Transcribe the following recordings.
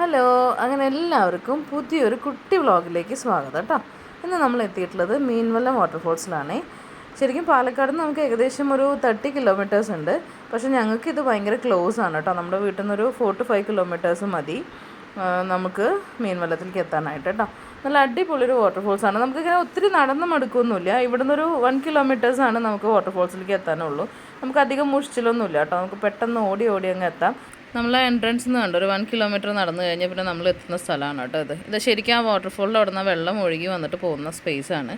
Hello, അങ്ങനെ എല്ലാവർക്കും പുതിയൊരു കുട്ടി വ്ളോഗിലേക്ക് സ്വാഗതം കേട്ടോ. ഇന്ന് നമ്മൾ എത്തിയിട്ടുള്ളത് മീൻവല്ലം വാട്ടർഫോൾസിലാണ്. ശരിക്കും പാലക്കാട് നിന്ന് നമുക്ക് ഏകദേശം ഒരു 30 കിലോമീറ്റേഴ്സ് ഉണ്ട്. പക്ഷേ ഞങ്ങൾക്ക് ഇത് ഭയങ്കര ക്ലോസ് ആണ് കേട്ടോ. നമ്മുടെ വീട്ടിൽ നിന്നൊരു 4 to 5 കിലോമീറ്റേഴ്സ് മതി നമുക്ക് മീൻവല്ലത്തിലേക്ക് എത്താനായിട്ട് കേട്ടോ. നല്ല അടിപൊളിയൊരു വാട്ടർഫോൾസാണ്. നമുക്കിങ്ങനെ ഒത്തിരി നടന്ന് മടുക്കൊന്നുമില്ല. ഇവിടെ നിന്നൊരു 1 കിലോമീറ്റേഴ്സാണ് നമുക്ക് വാട്ടർഫോൾസിലേക്ക് എത്താനുള്ളൂ. നമുക്ക് അധികം മുഷിച്ചിലൊന്നുമില്ല കേട്ടോ. നമുക്ക് പെട്ടെന്ന് ഓടി അങ്ങ് എത്താം. നമ്മൾ എൻട്രൻസ് നിന്ന് കണ്ടു ഒരു 1 കിലോമീറ്റർ നടന്നു കഴിഞ്ഞാൽ പിന്നെ നമ്മൾ എത്തുന്ന സ്ഥലമാണ് കേട്ടോ. ഇത് ശരിക്കും ആ വാട്ടർഫോളിൽ അവിടെ നിന്ന് വെള്ളം ഒഴുകി വന്നിട്ട് പോകുന്ന സ്പേസാണ്.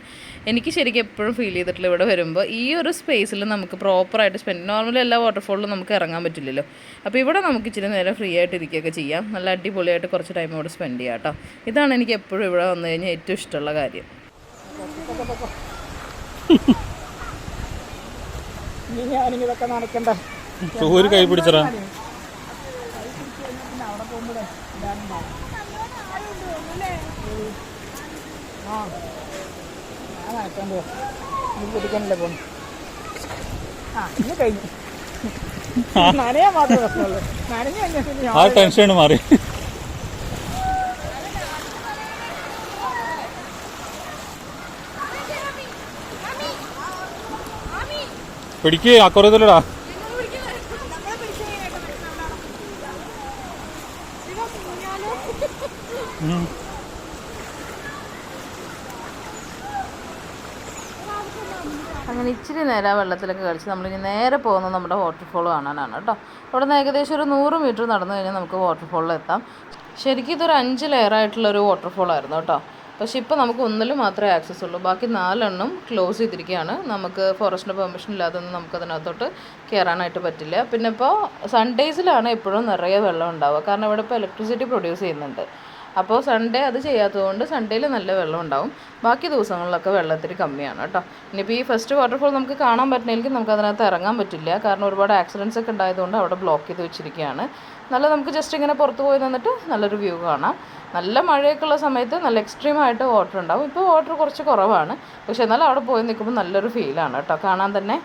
എനിക്ക് ശരിക്കും എപ്പോഴും ഫീൽ ചെയ്തിട്ടുള്ള ഇവിടെ വരുമ്പോൾ ഈ ഒരു സ്പേസിൽ നമുക്ക് പ്രോപ്പറായിട്ട് നോർമലി എല്ലാ വാട്ടർഫോളിലും നമുക്ക് ഇറങ്ങാൻ പറ്റില്ലല്ലോ. അപ്പോൾ ഇവിടെ നമുക്ക് ഇച്ചിരി നേരം ഫ്രീ ആയിട്ട് ഇരിക്കുകയൊക്കെ ചെയ്യാം. നല്ല അടിപൊളിയായിട്ട് കുറച്ച് ടൈം ഇവിടെ സ്പെൻഡ് ചെയ്യാം കേട്ടോ. ഇതാണ് എനിക്ക് എപ്പോഴും ഇവിടെ വന്നു കഴിഞ്ഞാൽ ഏറ്റവും ഇഷ്ടമുള്ള കാര്യം. ഒരു കൈ പിടിച്ചറാ ആ ടെൻഷൻ മാറി. പിടിക്ക് അക്കുറത്തില്ലടാ. അങ്ങനെ ഇച്ചിരി നേരം ആ വെള്ളത്തിലൊക്കെ കളിച്ച് നമ്മളിനി നേരെ പോകുന്നത് നമ്മുടെ വാട്ടർഫോൾ കാണാനാണ് കേട്ടോ. അവിടെ നിന്ന് ഏകദേശം ഒരു 100 മീറ്റർ നടന്നു കഴിഞ്ഞാൽ നമുക്ക് വാട്ടർഫോളിൽ എത്താം. ശരിക്കും ഇതൊരു 5 ലെയറായിട്ടുള്ളൊരു വാട്ടർഫോളായിരുന്നു കേട്ടോ. പക്ഷേ ഇപ്പോൾ നമുക്ക് ഒന്നിലും മാത്രമേ ആക്സസ് ഉള്ളൂ. ബാക്കി 4 എണ്ണം ക്ലോസ് ചെയ്തിരിക്കുകയാണ്. നമുക്ക് ഫോറസ്റ്റിൻ്റെ പെർമിഷൻ ഇല്ലാതൊന്നും നമുക്കതിനകത്തോട്ട് കയറാനായിട്ട് പറ്റില്ല. പിന്നെ ഇപ്പോൾ സൺഡേയ്സിലാണ് എപ്പോഴും നിറയെ വെള്ളം ഉണ്ടാവുക. കാരണം ഇവിടെ ഇപ്പോൾ ഇലക്ട്രിസിറ്റി പ്രൊഡ്യൂസ് ചെയ്യുന്നുണ്ട്. അപ്പോൾ സൺഡേ അത് ചെയ്യാത്തതുകൊണ്ട് സൺഡേയിൽ നല്ല വെള്ളം ഉണ്ടാവും. ബാക്കി ദിവസങ്ങളിലൊക്കെ വെള്ളത്തിന് കമ്മിയാണ് കേട്ടോ. ഇനിയിപ്പോൾ ഈ ഫസ്റ്റ് വാട്ടർഫോൾ നമുക്ക് കാണാൻ പറ്റണമെങ്കിൽ നമുക്ക് അതിനകത്ത് ഇറങ്ങാൻ പറ്റില്ല. കാരണം ഒരുപാട് ആക്സിഡൻസ് ഒക്കെ ഉണ്ടായതുകൊണ്ട് അവിടെ ബ്ലോക്ക് ചെയ്ത് വെച്ചിരിക്കുകയാണ്. നമുക്ക് ജസ്റ്റ് ഇങ്ങനെ പുറത്ത് പോയി നിന്നിട്ട് നല്ലൊരു വ്യൂ കാണാം. നല്ല മഴയൊക്കെ ഉള്ള സമയത്ത് നല്ല എക്സ്ട്രീമായിട്ട് വാട്ടർ ഉണ്ടാവും. ഇപ്പോൾ വാട്ടർ കുറച്ച് കുറവാണ്. പക്ഷേ എന്നാലും അവിടെ പോയി നിൽക്കുമ്പോൾ നല്ലൊരു ഫീലാണ് കേട്ടോ കാണാൻ തന്നെ.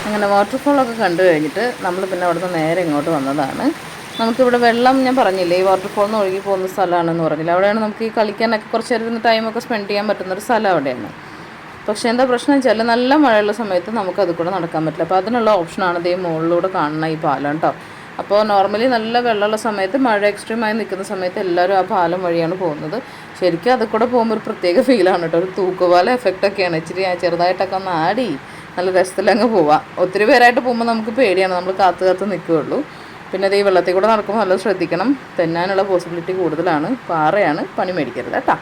അങ്ങനെ വാട്ടർഫോളൊക്കെ കണ്ടു കഴിഞ്ഞിട്ട് നമ്മൾ പിന്നെ അവിടെ നിന്ന് നേരെ ഇങ്ങോട്ട് വന്നതാണ്. നമുക്കിവിടെ വെള്ളം ഞാൻ പറഞ്ഞില്ലേ ഈ വാട്ടർഫോളിൽ നിന്ന് ഒഴുകി പോകുന്ന സ്ഥലമാണെന്ന് പറഞ്ഞില്ല. അവിടെയാണ് നമുക്ക് ഈ കളിക്കാനൊക്കെ കുറച്ച് നേരം ടൈമൊക്കെ സ്പെൻഡ് ചെയ്യാൻ പറ്റുന്നൊരു സ്ഥലം അവിടെയാണ്. പക്ഷേ എന്താ പ്രശ്നം വെച്ചാൽ നല്ല മഴയുള്ള സമയത്ത് നമുക്ക് അത് കൂടെ നടക്കാൻ പറ്റില്ല. അപ്പോൾ അതിനുള്ള ഓപ്ഷനാണ് ഈ മുകളിലൂടെ കാണുന്ന ഈ പാലം കേട്ടോ. അപ്പോൾ നോർമലി നല്ല വെള്ളമുള്ള സമയത്ത് മഴ എക്സ്ട്രീമായി നിൽക്കുന്ന സമയത്ത് എല്ലാവരും ആ പാലം വഴിയാണ് പോകുന്നത്. ശരിക്കും അത് കൂടെ പോകുമ്പോൾ ഒരു പ്രത്യേക ഫീലാണ് കേട്ടോ. ഒരു തൂക്കുപാല എഫക്റ്റൊക്കെയാണ്. ഇച്ചിരി ചെറുതായിട്ടൊക്കെ ഒന്ന് ആടി നല്ല രസത്തിലങ്ങ് പോവാം. ഒത്തിരി പേരായിട്ട് പോകുമ്പോൾ നമുക്ക് പേടിയാണ്. നമ്മൾ കാത്ത് നിൽക്കുകയുള്ളൂ. പിന്നെ അത് ഈ വെള്ളത്തിൽ കൂടെ നടക്കുമ്പോൾ നല്ല ശ്രദ്ധിക്കണം. തെന്നാനുള്ള പോസിബിലിറ്റി കൂടുതലാണ്. പാറയാണ്, പണി മേടിക്കരുത് കേട്ടോ.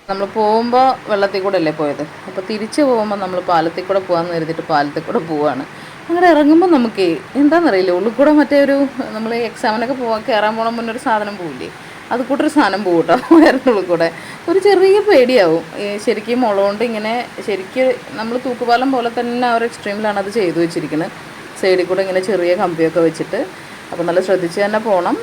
നമ്മൾ പോകുമ്പോൾ വെള്ളത്തിൽ കൂടെ അല്ലേ പോയത്. അപ്പോൾ തിരിച്ച് പോകുമ്പോൾ നമ്മൾ പാലത്തിൽ കൂടെ പോകാമെന്ന് കരുതിയിട്ട് പാലത്തിൽ കൂടെ പോവുകയാണ്. അങ്ങനെ ഇറങ്ങുമ്പോൾ നമുക്ക് എന്താണെന്നറിയില്ല, ഉള്ളിൽ കൂടെ മറ്റേ ഒരു നമ്മൾ എക്സാമിനൊക്കെ കയറാൻ പോകണം മുന്നേ ഒരു സാധനം പോവില്ലേ, അത് കൂട്ടൊരു സാധനം പോകും കേട്ടോ. വയറിനുള്ളിൽ കൂടെ ഒരു ചെറിയ പേടിയാവും. ശരിക്കും മുളകൊണ്ട് ഇങ്ങനെ ശരിക്കും നമ്മൾ തൂക്കുപാലം പോലെ തന്നെ ആ ഒരു എക്സ്ട്രീമിലാണ് അത് ചെയ്തു വെച്ചിരിക്കുന്നത്. സൈഡിൽ കൂടെ ഇങ്ങനെ ചെറിയ കമ്പിയൊക്കെ വെച്ചിട്ട്. അപ്പോൾ നല്ല ശ്രദ്ധിച്ച് തന്നെ പോകണം.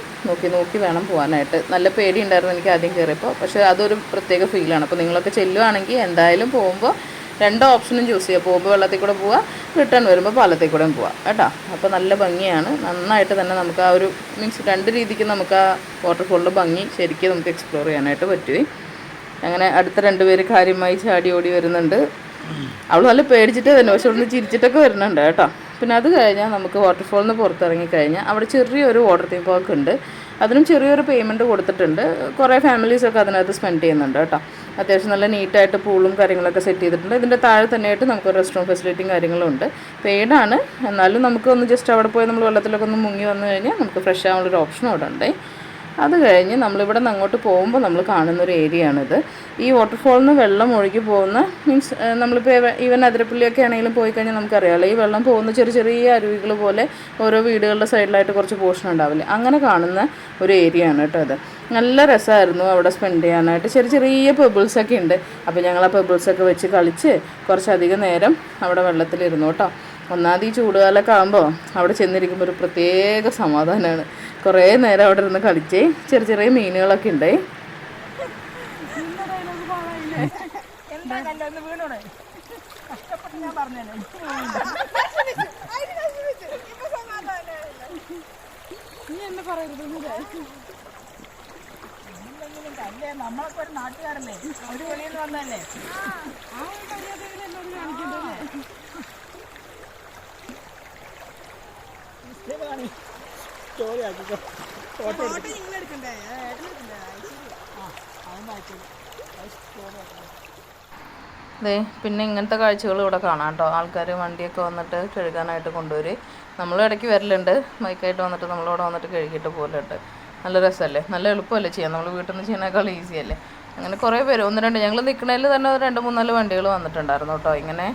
നോക്കി വേണം പോകാനായിട്ട്. നല്ല പേടി ഉണ്ടായിരുന്നു എനിക്ക് ആദ്യം കയറിയപ്പോൾ. പക്ഷേ അതൊരു പ്രത്യേക ഫീലാണ്. അപ്പോൾ നിങ്ങളൊക്കെ ചെല്ലുവാണെങ്കിൽ എന്തായാലും പോകുമ്പോൾ 2 ഓപ്ഷനും ചൂസ് ചെയ്യുക. പോകുമ്പോൾ വെള്ളത്തിൽ കൂടെ പോവുക, റിട്ടേൺ വരുമ്പോൾ പാലത്തിൽ കൂടെയും പോവുക കേട്ടോ. അപ്പോൾ നല്ല ഭംഗിയാണ്. നന്നായിട്ട് തന്നെ നമുക്ക് ആ ഒരു മീൻസ് 2 രീതിക്ക് നമുക്ക് ആ വാട്ടർഫോളിൻ്റെ ഭംഗി ശരിക്കും നമുക്ക് എക്സ്പ്ലോർ ചെയ്യാനായിട്ട് പറ്റുമേ. അങ്ങനെ അടുത്ത 2 പേര് കാര്യമായി ചാടി ഓടി വരുന്നുണ്ട്. അവൾ നല്ല പേടിച്ചിട്ട് തന്നെ, പക്ഷെ അവിടെ നിന്ന് ചിരിച്ചിട്ടൊക്കെ വരുന്നുണ്ട് കേട്ടോ. പിന്നെ അത് കഴിഞ്ഞാൽ നമുക്ക് വാട്ടർഫോളിൽ നിന്ന് പുറത്തിറങ്ങി കഴിഞ്ഞാൽ അവിടെ ചെറിയൊരു വാട്ടർ തീം പാർക്ക് ഉണ്ട്. അതിനും ചെറിയൊരു പേയ്മെൻറ്റ് കൊടുത്തിട്ടുണ്ട്. കുറേ ഫാമിലീസൊക്കെ അതിനകത്ത് സ്പെൻഡ് ചെയ്യുന്നുണ്ട് കേട്ടോ. അത്യാവശ്യം നല്ല നീറ്റായിട്ട് പൂളും കാര്യങ്ങളൊക്കെ സെറ്റ് ചെയ്തിട്ടുണ്ട്. ഇതിൻ്റെ താഴെ തന്നെയായിട്ട് നമുക്ക് റെസ്റ്റോറൻറ്റ് ഫെസിലിറ്റിയും കാര്യങ്ങളും ഉണ്ട്. പെയ്ഡാണ്, എന്നാലും നമുക്ക് ഒന്ന് ജസ്റ്റ് അവിടെ പോയി നമ്മൾ വെള്ളത്തിലൊക്കെ ഒന്ന് മുങ്ങി വന്നു കഴിഞ്ഞാൽ നമുക്ക് ഫ്രഷ് ആവാനുള്ളൊരു ഓപ്ഷൻ അവിടെ ഉണ്ട്. അത് കഴിഞ്ഞ് നമ്മളിവിടെ നിന്ന് അങ്ങോട്ട് പോകുമ്പോൾ നമ്മൾ കാണുന്നൊരു ഏരിയയാണിത്. ഈ വാട്ടർഫോളിൽ നിന്ന് വെള്ളം ഒഴുകി പോകുന്ന മീൻസ് നമ്മളിപ്പോൾ ഈവൻ അതിരപ്പള്ളിയൊക്കെ ആണെങ്കിലും പോയി കഴിഞ്ഞാൽ നമുക്കറിയാമല്ലോ, ഈ വെള്ളം പോകുന്ന ചെറിയ അരുവികൾ പോലെ ഓരോ വീടുകളുടെ സൈഡിലായിട്ട് കുറച്ച് പോർഷൻ ഉണ്ടാവില്ലേ, അങ്ങനെ കാണുന്ന ഒരു ഏരിയ ആണ് കേട്ടോ അത്. നല്ല രസമായിരുന്നു അവിടെ സ്പെൻഡ് ചെയ്യാനായിട്ട്. ചെറിയ ചെറിയ പെബിൾസൊക്കെ ഉണ്ട്. അപ്പോൾ ഞങ്ങൾ ആ പെബിൾസൊക്കെ വെച്ച് കളിച്ച് കുറച്ചധികം നേരം അവിടെ വെള്ളത്തിലിരുന്നു കേട്ടോ. ഒന്നാമത് ഈ ചൂടുകാലമൊക്കെ ആകുമ്പോൾ അവിടെ ചെന്നിരിക്കുമ്പോൾ ഒരു പ്രത്യേക സമാധാനമാണ്. കുറേ നേരം അവിടെ ഇരുന്ന് കളിച്ചേ. ചെറിയ ചെറിയ മീനുകളൊക്കെ ഉണ്ടേ. നമ്മളൊക്കെ ഒരു നാട്ടുകാരല്ലേ, ഒരു വെളിയിൽ നിന്ന് വന്നല്ലേ. അതെ, പിന്നെ ഇങ്ങനത്തെ കാഴ്ചകൾ ഇവിടെ കാണാം കേട്ടോ. ആൾക്കാർ വണ്ടിയൊക്കെ വന്നിട്ട് കഴുകാനായിട്ട് കൊണ്ടുവരും. നമ്മൾ ഇടയ്ക്ക് വരലുണ്ട്, ബൈക്കായിട്ട് വന്നിട്ട് നമ്മളിവിടെ വന്നിട്ട് കഴുകിയിട്ട് പോലുണ്ട്. നല്ല രസമല്ലേ, നല്ല എളുപ്പമല്ലേ ചെയ്യാം. നമ്മൾ വീട്ടിൽ നിന്ന് ചെയ്യുന്നേക്കാൾ ഈസി അല്ലേ. അങ്ങനെ കുറേ പേര്, ഒന്ന് രണ്ട്, ഞങ്ങൾ നിൽക്കണതിൽ തന്നെ 2-3-4 വണ്ടികൾ വന്നിട്ടുണ്ടായിരുന്നു കേട്ടോ ഇങ്ങനെ.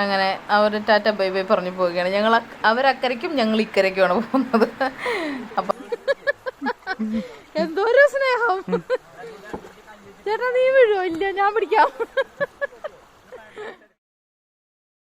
അങ്ങനെ അവർ ടാറ്റ ബൈ ബൈ പറഞ്ഞു പോവുകയാണ്. ഞങ്ങൾ അവരക്കരയ്ക്കും ഞങ്ങൾ ഇക്കരയ്ക്കുമാണ് പോകുന്നത്. അപ്പം എന്തോരോ സ്നേഹം. ചേട്ടാ നീ വീഴുമോ? ഇല്ല, ഞാൻ പിടിക്കാം.